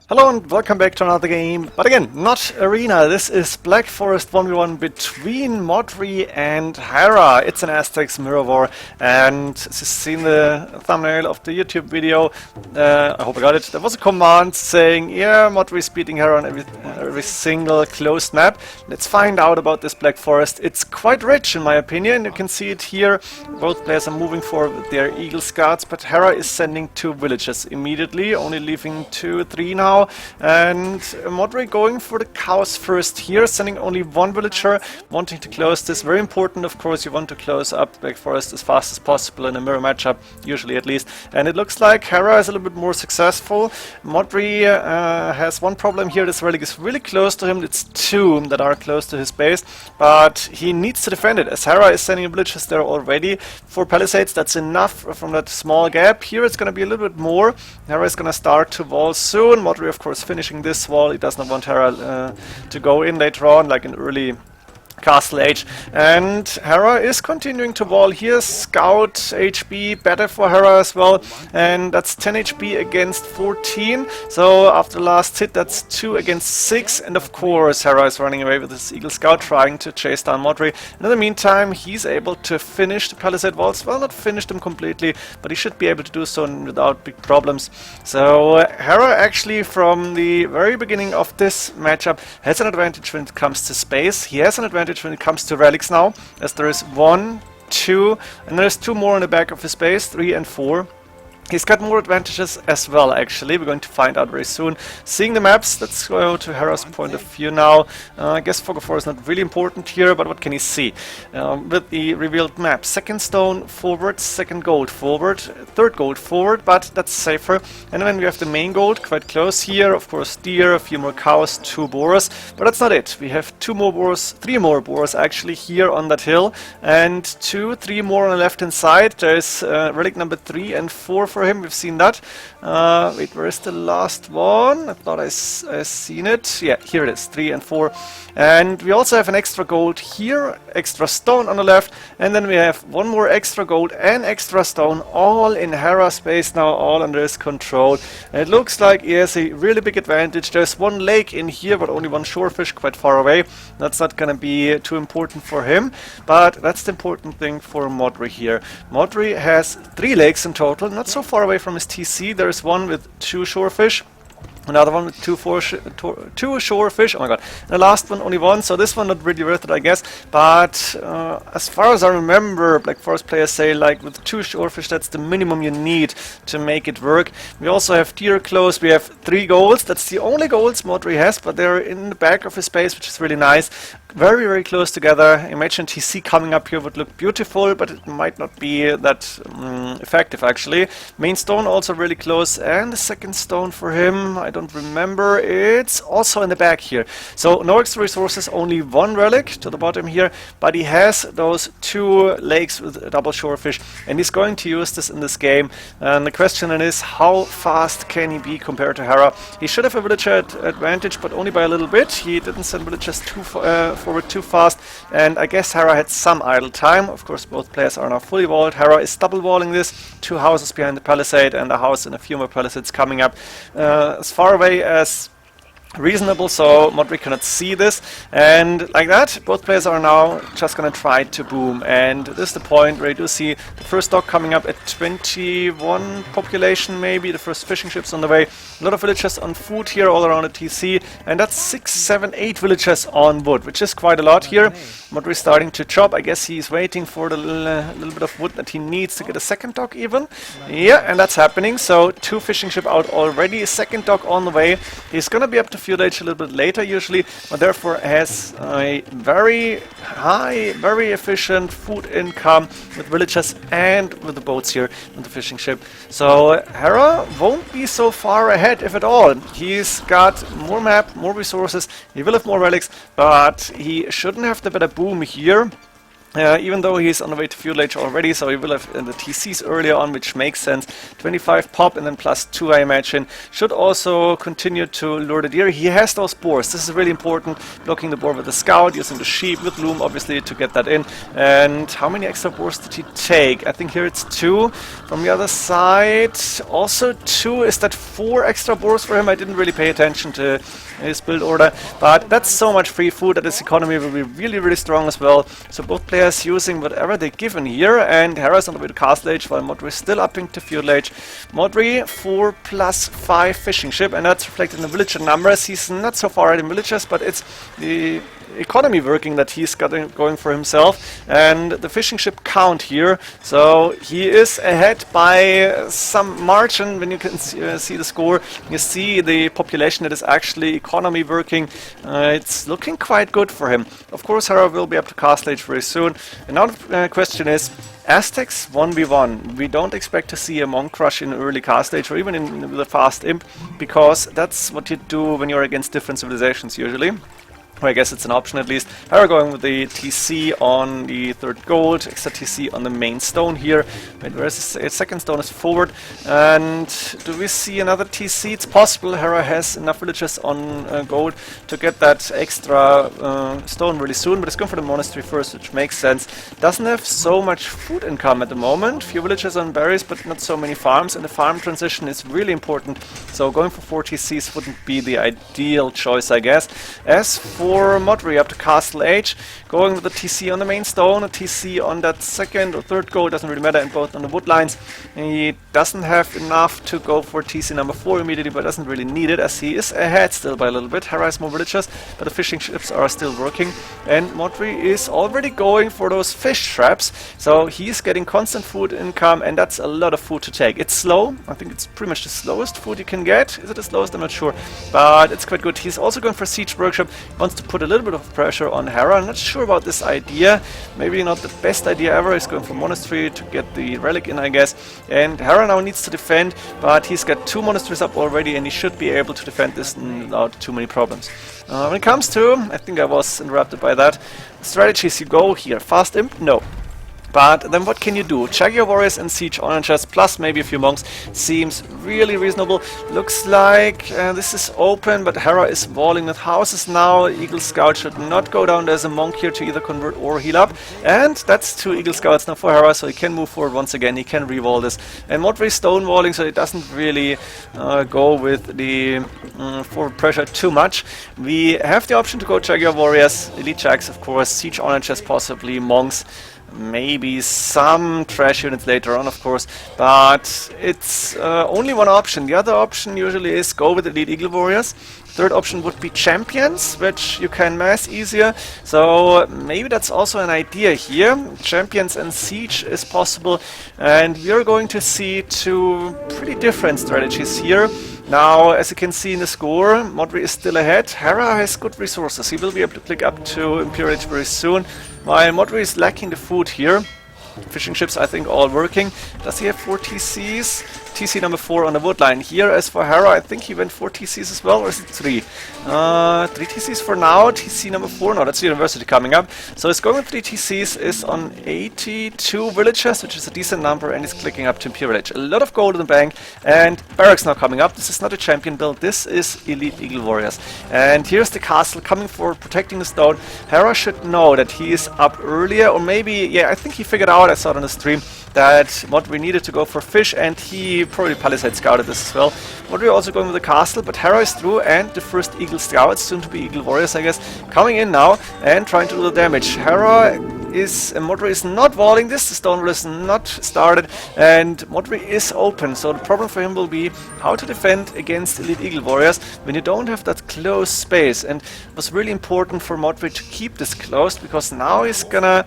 Hello and welcome back to another game, but again, not Arena. This is Black Forest 1v1 between Modri and Hera. It's an Aztecs mirror war, and as you've seen the thumbnail of the YouTube video, I hope I got it, there was a command saying, yeah, Modri's beating Hera on every single closed map. Let's find out about this Black Forest. It's quite rich in my opinion, you can see it here. Both players are moving forward with their Eagle Scouts, but Hera is sending 2 villages immediately, only leaving 2-3 now. And Modri going for the cows first here, sending only 1 villager, wanting to close this. Very important, of course, you want to close up Black Forest as fast as possible in a mirror matchup, usually at least. And it looks like Hera is a little bit more successful. Modri has one problem here, this relic is really close to him. It's 2 that are close to his base, but he needs to defend it, as Hera is sending villages there already. 4 palisades, that's enough from that small gap. Here it's going to be a little bit more. Hera is going to start to wall soon. Modri, of course, finishing this wall. He does not want Hera to go in later on, like in early Castle Age, and Hera is continuing to wall here. Scout HB better for Hera as well, and that's 10 HP against 14, so after the last hit that's 2 against 6, and of course Hera is running away with his Eagle Scout trying to chase down Modri. In the meantime he's able to finish the palisade walls, well, not finish them completely, but he should be able to do so without big problems. So Hera actually from the very beginning of this matchup has an advantage when it comes to space. He has an advantage when it comes to relics now, as there is 1, 2, and there's 2 more in the back of his base, 3 and 4. He's got more advantages as well, actually. We're going to find out very soon. Seeing the maps, let's go to Hera's point of view now. I guess Fog of War is not really important here, but what can he see? With the revealed map, 2nd stone forward, 2nd gold forward, 3rd gold forward, but that's safer. And then we have the main gold quite close here. Of course, deer, a few more cows, 2 boars, but that's not it. We have 2 more boars, 3 more boars actually here on that hill, and 2, 3 more on the left hand side. There's relic number 3 and 4 for him. We've seen that. Wait, where is the last one? I thought I seen it. Yeah, here it is, 3 and 4. And we also have an extra gold here, extra stone on the left, and then we have 1 more extra gold and extra stone, all in Hera's space now, all under his control. And it looks like he has a really big advantage. There's 1 lake in here, but only 1 shorefish quite far away. That's not gonna be too important for him, but that's the important thing for Modri here. Modri has 3 lakes in total, not so far away from his TC. There's 1 with 2 shorefish, another one with 2 shorefish, oh my god, and the last one only 1, so this one not really worth it, I guess. But as far as I remember, Black Forest players say like with 2 shorefish that's the minimum you need to make it work. We also have deer close, we have 3 golds, that's the only golds Modri has, but they're in the back of his base, which is really nice. Very, very close together. Imagine TC coming up here would look beautiful, but it might not be that effective actually. Main stone also really close, and the 2nd stone for him, I don't remember, it's also in the back here. So no extra resources, only 1 relic to the bottom here, but he has those 2 lakes with double shorefish, and he's going to use this in this game. And the question then is, how fast can he be compared to Hera? He should have a villager advantage, but only by a little bit. He didn't send villagers forward too fast, and I guess Hera had some idle time. Of course, both players are now fully walled. Hera is double walling this, 2 houses behind the palisade and a house and a few more palisades coming up as far away as reasonable, so Modri cannot see this, and like that both players are now just gonna try to boom. And this is the point where you do see the first dock coming up at 21 population, maybe the first fishing ships on the way, a lot of villagers on food here all around the TC, and that's 6, 7, 8 villagers on wood, which is quite a lot here. Modri starting to chop. I guess he's waiting for the little bit of wood that he needs to get a 2nd dock even. Yeah, and that's happening. So 2 fishing ship out already, a 2nd dock on the way. He's gonna be up to feudal age a little bit later usually, but therefore has a very high, very efficient food income with villagers and with the boats here on the fishing ship. So Hera won't be so far ahead, if at all. He's got more map, more resources, he will have more relics, but he shouldn't have the better boom here. even though he's on the way to Fuel Age already, so he will have the TCs earlier on, which makes sense. 25 pop and then +2, I imagine. Should also continue to lure the deer. He has those boars. This is really important. Blocking the boar with the scout, using the sheep with loom, obviously, to get that in. And how many extra boars did he take? I think here it's 2. From the other side, also 2. Is that 4 extra boars for him? I didn't really pay attention to his build order, but that's so much free food that his economy will be really, really strong as well. So both players using whatever they're given here, and Hera's on the way to Castle Age while Modri is still upping to Fuel Age. Modri 4+5 fishing ship, and that's reflected in the villager numbers. He's not so far ahead in villagers, but it's the economy working that he's going for himself, and the fishing ship count here, so he is ahead by some margin. When you can see the score, you see the population that is actually economy working. It's looking quite good for him. Of course, Hera will be up to Castle Age very soon. And now the question is, Aztecs 1v1. We don't expect to see a Monk Crush in early Castle Age or even in the fast imp, because that's what you do when you're against different civilizations usually. I guess it's an option at least. Hera going with the TC on the 3rd gold, extra TC on the main stone here. Wait, where's the second stone is forward. And do we see another TC? It's possible. Hera has enough villagers on gold to get that extra stone really soon, but it's going for the monastery first, which makes sense. Doesn't have so much food income at the moment. Few villagers on berries, but not so many farms, and the farm transition is really important. So going for 4 TCs wouldn't be the ideal choice, I guess. As for Modri up to Castle Age, going with the TC on the main stone, a TC on that 2nd or 3rd goal, doesn't really matter, and both on the wood lines. He doesn't have enough to go for TC number 4 immediately, but doesn't really need it, as he is ahead still by a little bit. Hera has more villagers, but the fishing ships are still working, and Modri is already going for those fish traps, so he's getting constant food income, and that's a lot of food to take. It's slow. I think it's pretty much the slowest food you can get. Is it the slowest? I'm not sure, but it's quite good. He's also going for Siege Workshop. He wants to put a little bit of pressure on Hera. I'm not sure about this idea. Maybe not the best idea ever. He's going for Monastery to get the relic in, I guess. And Hera now needs to defend, but he's got 2 monasteries up already, and he should be able to defend this without too many problems. When it comes to, I think I was interrupted by that, strategies you go here. Fast imp? No. But then what can you do? Jaguar Warriors and Siege Onagers plus maybe a few monks seems really reasonable. Looks like this is open, but Hera is walling with houses now. Eagle Scout should not go down. There's a monk here to either convert or heal up. And that's 2 Eagle Scouts now for Hera, so he can move forward once again. He can re-wall this. And Modri stonewalling, so it doesn't really go with the forward pressure too much. We have the option to go Jaguar Warriors, Elite Jags of course, Siege Onagers possibly, monks. Maybe some trash units later on, of course, but it's only one option. The other option usually is go with Elite Eagle Warriors. Third option would be Champions, which you can mass easier, so maybe that's also an idea here. Champions and Siege is possible, and we are going to see 2 pretty different strategies here. Now, as you can see in the score, Modri is still ahead. Hera has good resources. He will be able to click up to Imperial Age very soon, while Modri is lacking the food here. Fishing ships, I think, all working. Does he have 4 TCs? TC number 4 on the wood line. Here, as for Hera, I think he went 4 TCs as well, or is it 3? 3 TCs for now. TC number 4, no, that's the University coming up. So he's going with 3 TCs, is on 82 villagers, which is a decent number, and he's clicking up to Imperial Age. A lot of gold in the bank, and barracks now coming up. This is not a champion build, this is Elite Eagle Warriors. And here's the castle coming for protecting the stone. Hera should know that he is up earlier, or maybe, yeah, I think he figured out, I saw it on the stream, that Modri needed to go for fish, and he probably Palisade scouted this as well. Modri also going with the castle, but Hera is through, and the first Eagle Scouts, soon to be Eagle Warriors, I guess, coming in now and trying to do the damage. Hera is, Modri is not walling this, the stone wall is not started, and Modri is open, so the problem for him will be how to defend against Elite Eagle Warriors when you don't have that close space. And it was really important for Modri to keep this closed, because now he's gonna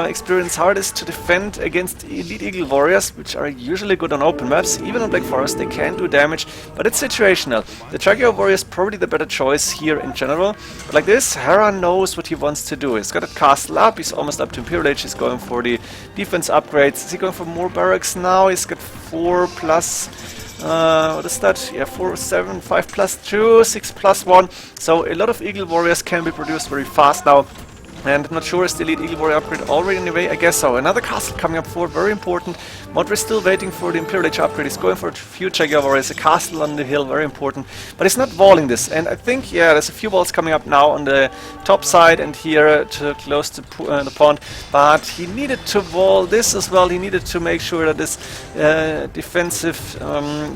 experience how it is to defend against Elite Eagle Warriors, which are usually good on open maps. Even on Black Forest they can do damage, but it's situational. The Jaguar Warrior is probably the better choice here in general. But like this, Hera knows what he wants to do. He's got a castle up, he's almost up to Imperial Age, he's going for the defense upgrades. Is he going for more barracks now? He's got 4 plus... what is that? Yeah, 4, 7, 5 plus 2, 6 plus 1. So a lot of Eagle Warriors can be produced very fast now. And I'm not sure, is the Elite Eagle Warrior upgrade already in the way? I guess so. Another castle coming up forward, very important. Modri still waiting for the Imperial Age upgrade. He's going for a few Jaguar Warriors, a castle on the hill, very important. But he's not walling this. And I think, yeah, there's a few walls coming up now on the top side and here to close the pond. But he needed to wall this as well. He needed to make sure that this defensive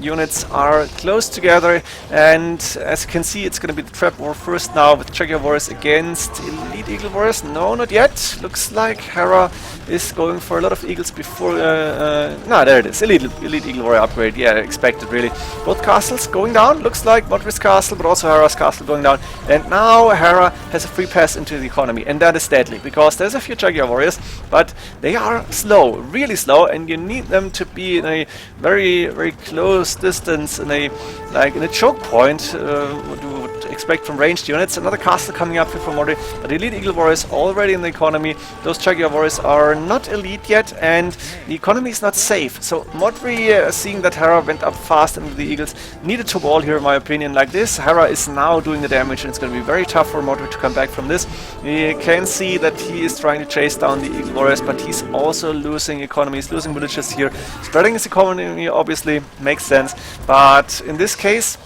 units are close together. And as you can see, it's going to be the trap war first now with Jaguar Warriors against Elite Eagle Warriors. No, not yet. Looks like Hera is going for a lot of eagles before... no, there it is. Elite Eagle Warrior upgrade. Yeah, expected really. Both castles going down. Looks like Modri's castle, but also Hera's castle going down. And now Hera has a free pass into the economy. And that is deadly, because there's a few Jaguar Warriors, but they are slow, really slow, and you need them to be in a very, very close distance, in a choke point, what you would expect from ranged units. Another castle coming up here for Modri, but Elite Eagle Warriors already in the economy. Those Jaguar Warriors are not elite yet, and the economy is not safe. So Modri, seeing that Hera went up fast into the Eagles, needed to wall here in my opinion like this. Hera is now doing the damage, and it's going to be very tough for Modri to come back from this. You can see that he is trying to chase down the Eagle Warriors, but he's also losing economy, he's losing villages here. Spreading his economy obviously makes sense, but in this case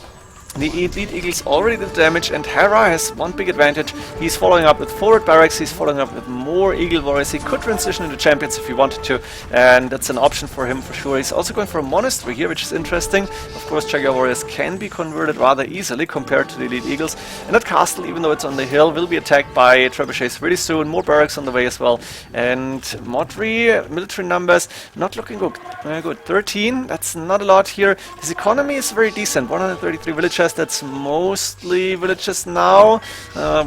the Elite Eagles already did damage, and Hera has one big advantage. He's following up with forward barracks, he's following up with more Eagle Warriors. He could transition into champions if he wanted to, and that's an option for him for sure. He's also going for a monastery here, which is interesting. Of course, Jaguar Warriors can be converted rather easily compared to the Elite Eagles. And that castle, even though it's on the hill, will be attacked by trebuchets really soon. More barracks on the way as well. And Modri, military numbers, not looking good. Good. 13, that's not a lot here. His economy is very decent, 133 villages. That's mostly villages now.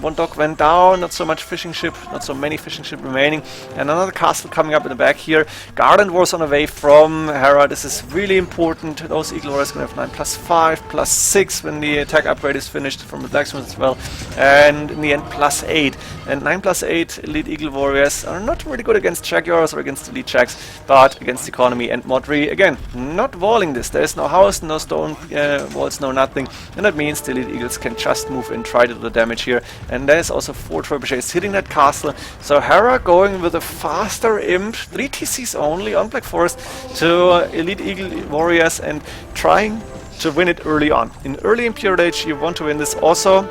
One dock went down, not so much fishing ship, not so many fishing ship remaining. And another castle coming up in the back here. Garden Wars on the way from Hera. This is really important. Those Eagle Warriors are going to have 9+5, +6 when the attack upgrade is finished from the blacksmith as well. And in the end, +8. And 9+8 Elite Eagle Warriors are not really good against Jaguars or against Elite Jags, but against economy. And Modri, again, not walling this. There is no house, no stone walls, no nothing. And that means the Elite Eagles can just move in, try to do the damage here. And there's also 4 trebuchets hitting that castle. So Hera going with a faster imp, 3 TCs only on Black Forest to Elite Eagle Warriors, and trying to win it early on. In early Imperial Age you want to win this also.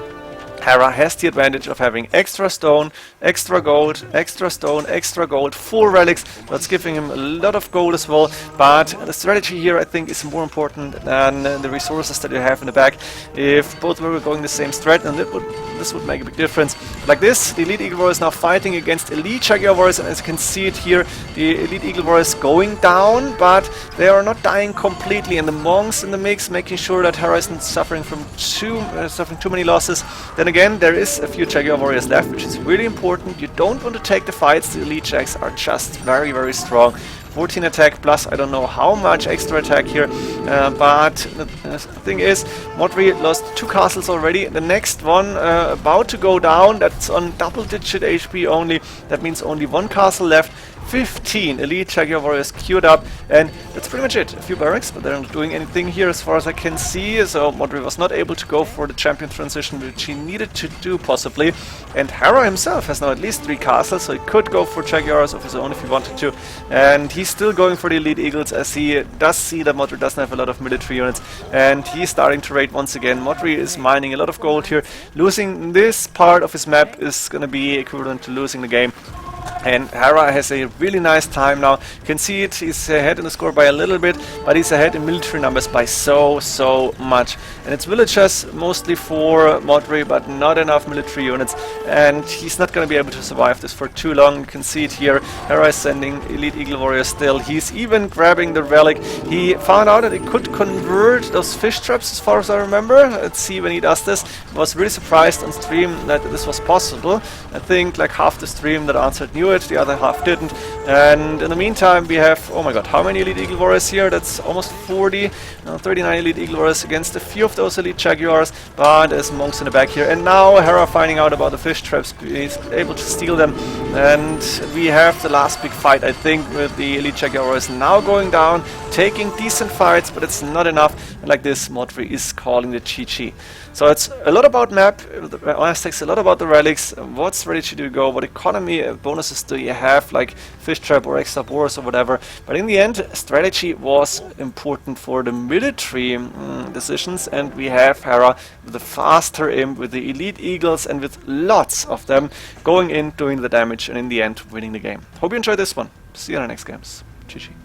Hera has the advantage of having extra stone, extra gold, extra stone, extra gold, 4 relics. That's giving him a lot of gold as well. But the strategy here, I think, is more important than the resources that you have in the back. If both were going the same strat, then this would make a big difference. Like this, the Elite Eagle Warriors now fighting against Elite Jaguar Warriors, and as you can see it here, the Elite Eagle Warriors going down, but they are not dying completely. And the monks in the mix, making sure that Hera isn't suffering from too many losses. Then again, there is a few Jaguar Warriors left, which is really important. You don't want to take the fights. The Elite Jags are just very, very strong. 14 attack plus I don't know how much extra attack here, but the thing is, Modri lost 2 castles already. The next one about to go down, that's on double-digit HP only. That means only 1 castle left. 15 Elite Jaguar Warriors queued up, and that's pretty much it. A few barracks, but they're not doing anything here as far as I can see, so Modri was not able to go for the champion transition, which he needed to do possibly. And Hera himself has now at least 3 castles, so he could go for Jaguars of his own if he wanted to. And he's still going for the Elite Eagles, as he does see that Modri doesn't have a lot of military units, and he's starting to raid once again. Modri is mining a lot of gold here. Losing this part of his map is going to be equivalent to losing the game. And Hera has a really nice time now. You can see it, he's ahead in the score by a little bit, but he's ahead in military numbers by so much. And it's villagers mostly for Modri, but not enough military units. And he's not going to be able to survive this for too long. You can see it here. Hera is sending Elite Eagle Warriors still. He's even grabbing the relic. He found out that he could convert those fish traps, as far as I remember. Let's see when he does this. I was really surprised on stream that this was possible. I think like half the stream that answered knew it, the other half didn't. And in the meantime we have, oh my god, how many Elite Eagle Warriors here? That's almost 40, 39 Elite Eagle Warriors against a few of those Elite Jaguars, but there's monks in the back here. And now Hera finding out about the fish traps, he's able to steal them, and we have the last big fight, I think, with the Elite Jaguar Warriors now going down, taking decent fights, but it's not enough. and like this Modri is calling the GG. So it's a lot about map, Aztecs, a lot about the relics, what's ready to go, what economy bonuses do you have, like fish trap or extra boars or whatever. But in the end, strategy was important for the military decisions, and we have Hera with the faster imp, with the elite eagles, and with lots of them going in, doing the damage, and in the end winning the game. Hope you enjoyed this one. See you in the next games. GG.